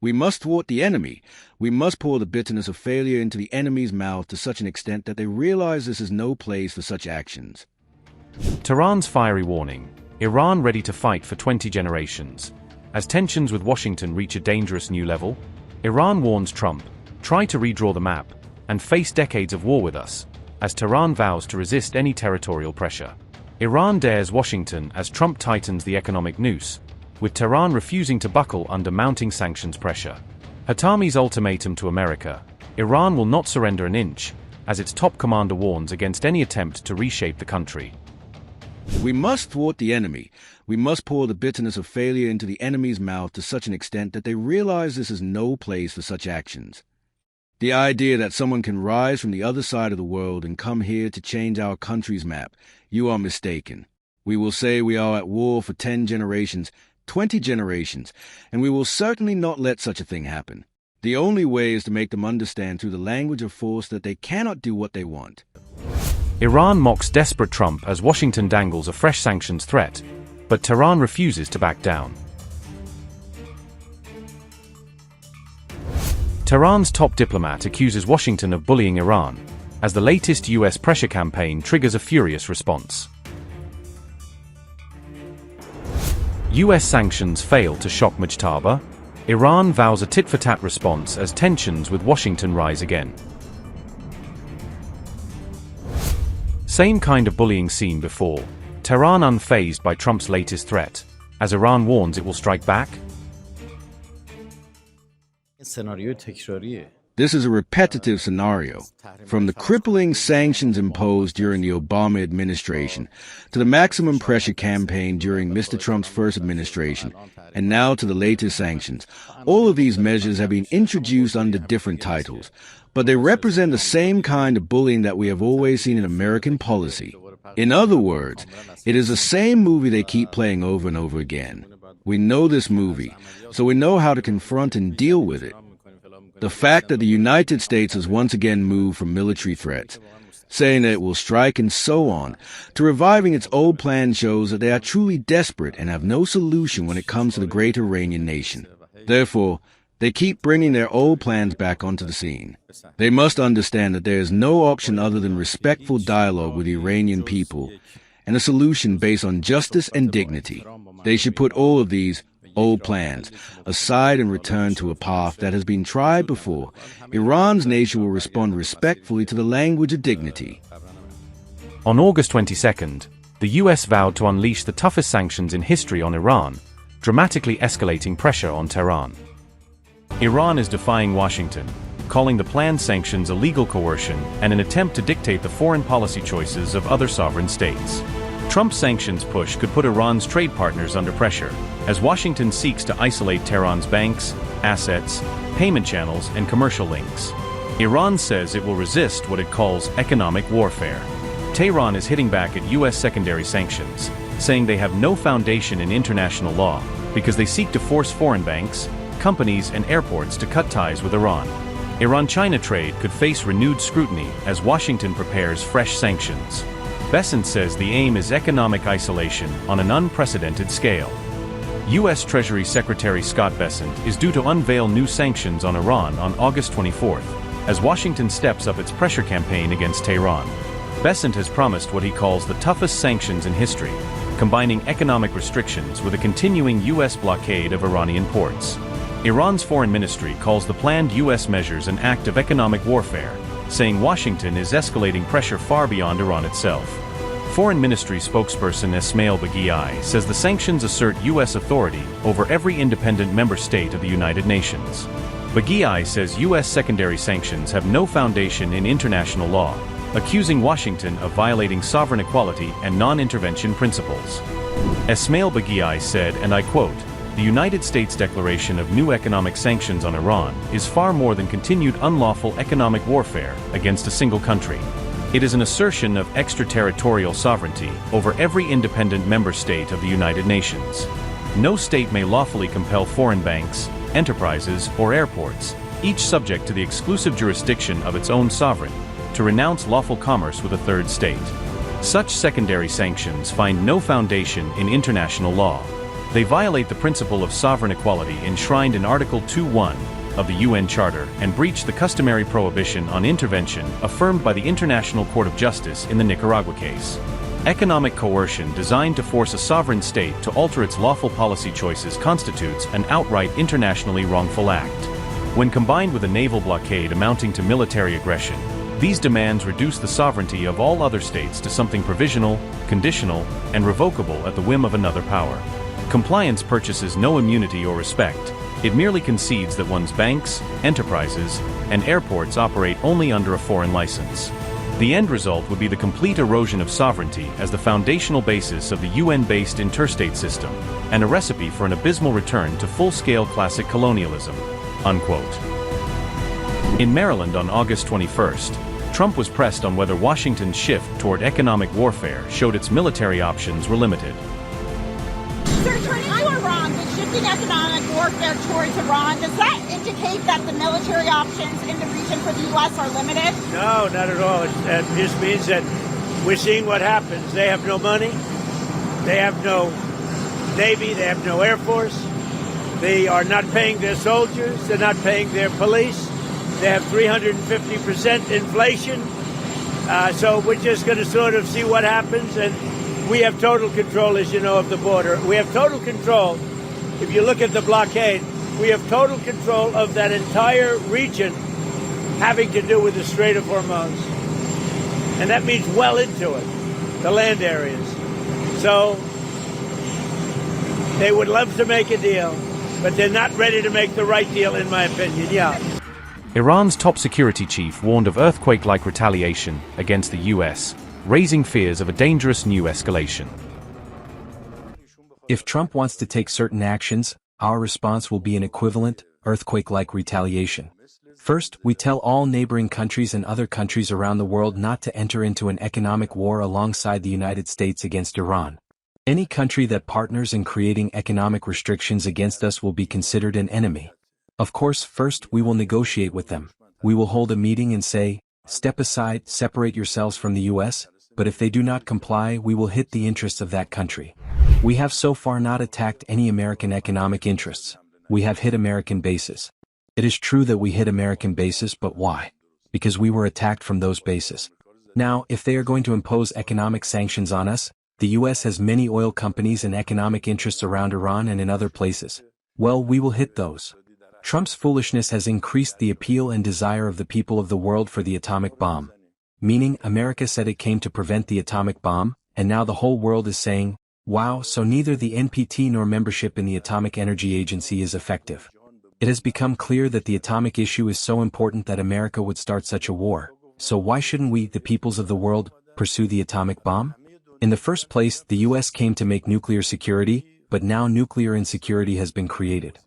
We must thwart the enemy. We must pour the bitterness of failure into the enemy's mouth to such an extent that they realize this is no place for such actions. Tehran's fiery warning. Iran ready to fight for 20 generations. As tensions with Washington reach a dangerous new level, Iran warns Trump, try to redraw the map, and face decades of war with us, as Tehran vows to resist any territorial pressure. Iran dares Washington as Trump tightens the economic noose, with Tehran refusing to buckle under mounting sanctions pressure. Hatami's ultimatum to America: Iran will not surrender an inch, as its top commander warns against any attempt to reshape the country. We must thwart the enemy. We must pour the bitterness of failure into the enemy's mouth to such an extent that they realize this is no place for such actions. The idea that someone can rise from the other side of the world and come here to change our country's map, you are mistaken. We will say we are at war for 10 generations, 20 generations, and we will certainly not let such a thing happen. The only way is to make them understand through the language of force that they cannot do what they want. Iran mocks desperate Trump as Washington dangles a fresh sanctions threat, but Tehran refuses to back down. Tehran's top diplomat accuses Washington of bullying Iran, as the latest US pressure campaign triggers a furious response. US sanctions fail to shock Mujtaba. Iran vows a tit-for-tat response as tensions with Washington rise again. Same kind of bullying seen before. Tehran unfazed by Trump's latest threat, as Iran warns it will strike back. This is a repetitive scenario, from the crippling sanctions imposed during the Obama administration, to the maximum pressure campaign during Mr. Trump's first administration, and now to the latest sanctions. All of these measures have been introduced under different titles, but they represent the same kind of bullying that we have always seen in American policy. In other words, it is the same movie they keep playing over and over again. We know this movie, so we know how to confront and deal with it. The fact that the United States has once again moved from military threats, saying that it will strike and so on, to reviving its old plan shows that they are truly desperate and have no solution when it comes to the great Iranian nation. Therefore, they keep bringing their old plans back onto the scene. They must understand that there is no option other than respectful dialogue with the Iranian people and a solution based on justice and dignity. They should put all of these old plans aside and return to a path that has been tried before. Iran's nation will respond respectfully to the language of dignity. On August 22nd, the US vowed to unleash the toughest sanctions in history on Iran, dramatically escalating pressure on Tehran. Iran is defying Washington, calling the planned sanctions illegal coercion and an attempt to dictate the foreign policy choices of other sovereign states. Trump's sanctions push could put Iran's trade partners under pressure, as Washington seeks to isolate Tehran's banks, assets, payment channels, and commercial links. Iran says it will resist what it calls economic warfare. Tehran is hitting back at US secondary sanctions, saying they have no foundation in international law because they seek to force foreign banks, companies, and airports to cut ties with Iran. Iran-China trade could face renewed scrutiny as Washington prepares fresh sanctions. Bessent says the aim is economic isolation on an unprecedented scale. U.S. Treasury Secretary Scott Bessent is due to unveil new sanctions on Iran on August 24th, as Washington steps up its pressure campaign against Tehran. Bessent has promised what he calls the toughest sanctions in history, combining economic restrictions with a continuing U.S. blockade of Iranian ports. Iran's foreign ministry calls the planned U.S. measures an act of economic warfare, saying Washington is escalating pressure far beyond Iran itself. Foreign Ministry spokesperson Ismail Baghiai says the sanctions assert U.S. authority over every independent member state of the United Nations. Baghiai says U.S. secondary sanctions have no foundation in international law, accusing Washington of violating sovereign equality and non-intervention principles. Ismail Baghiai said, and I quote, "The United States declaration of new economic sanctions on Iran is far more than continued unlawful economic warfare against a single country. It is an assertion of extraterritorial sovereignty over every independent member state of the United Nations. No state may lawfully compel foreign banks, enterprises, or airports, each subject to the exclusive jurisdiction of its own sovereign, to renounce lawful commerce with a third state. Such secondary sanctions find no foundation in international law." They violate the principle of sovereign equality enshrined in Article 2.1 of the UN Charter and breach the customary prohibition on intervention affirmed by the International Court of Justice in the Nicaragua case. Economic coercion designed to force a sovereign state to alter its lawful policy choices constitutes an outright internationally wrongful act. When combined with a naval blockade amounting to military aggression, these demands reduce the sovereignty of all other states to something provisional, conditional, and revocable at the whim of another power. Compliance purchases no immunity or respect. It merely concedes that one's banks, enterprises, and airports operate only under a foreign license. The end result would be the complete erosion of sovereignty as the foundational basis of the UN-based interstate system, and a recipe for an abysmal return to full-scale classic colonialism." Unquote. In Maryland on August 21st, Trump was pressed on whether Washington's shift toward economic warfare showed its military options were limited. Sir, turning to Iran, the shifting economic warfare towards Iran, does that indicate that the military options in the region for the U.S. are limited? No, not at all. It just means that we're seeing what happens. They have no money. They have no Navy. They have no Air Force. They are not paying their soldiers. They're not paying their police. They have 350% inflation. So we're just going to sort of see what happens. And we have total control, as you know, of the border. We have total control. If you look at the blockade, we have total control of that entire region having to do with the Strait of Hormuz. And that means well into it, the land areas. So they would love to make a deal, but they're not ready to make the right deal, in my opinion. Yeah. Iran's top security chief warned of earthquake-like retaliation against the U.S., raising fears of a dangerous new escalation. If Trump wants to take certain actions, our response will be an equivalent, earthquake-like retaliation. First, we tell all neighboring countries and other countries around the world not to enter into an economic war alongside the United States against Iran. Any country that partners in creating economic restrictions against us will be considered an enemy. Of course, first we will negotiate with them. We will hold a meeting and say, "Step aside, separate yourselves from the U.S., but if they do not comply, we will hit the interests of that country." We have so far not attacked any American economic interests. We have hit American bases. It is true that we hit American bases, but why? Because we were attacked from those bases. Now, if they are going to impose economic sanctions on us, the U.S. has many oil companies and economic interests around Iran and in other places. Well, we will hit those. Trump's foolishness has increased the appeal and desire of the people of the world for the atomic bomb. Meaning, America said it came to prevent the atomic bomb, and now the whole world is saying, wow, so neither the NPT nor membership in the Atomic Energy Agency is effective. It has become clear that the atomic issue is so important that America would start such a war. So why shouldn't we, the peoples of the world, pursue the atomic bomb? In the first place, the US came to make nuclear security, but now nuclear insecurity has been created.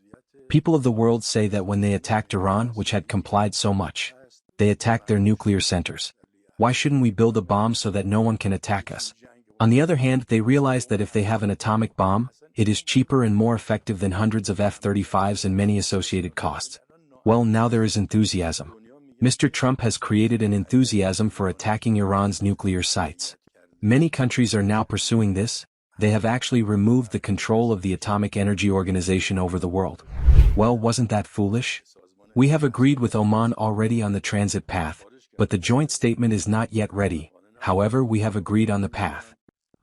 People of the world say that when they attacked Iran, which had complied so much, they attacked their nuclear centers. Why shouldn't we build a bomb so that no one can attack us? On the other hand, they realize that if they have an atomic bomb, it is cheaper and more effective than hundreds of F-35s and many associated costs. Well, now there is enthusiasm. Mr. Trump has created an enthusiasm for attacking Iran's nuclear sites. Many countries are now pursuing this. They have actually removed the control of the Atomic Energy Organization over the world. Well, wasn't that foolish? We have agreed with Oman already on the transit path, but the joint statement is not yet ready. However, we have agreed on the path.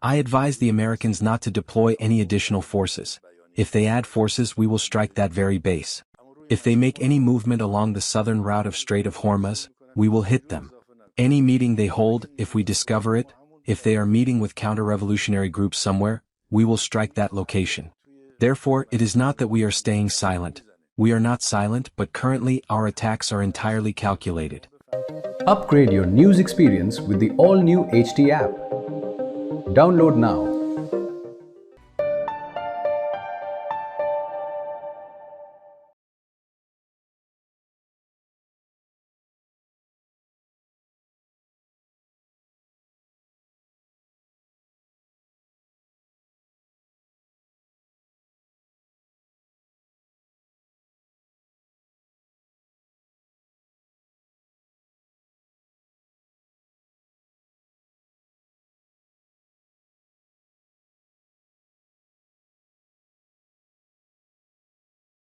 I advise the Americans not to deploy any additional forces. If they add forces, we will strike that very base. If they make any movement along the southern route of Strait of Hormuz, we will hit them. Any meeting they hold, if we discover it, if they are meeting with counter-revolutionary groups somewhere, we will strike that location. Therefore, it is not that we are staying silent. We are not silent, but currently our attacks are entirely calculated. Upgrade your news experience with the all-new HT app. Download now.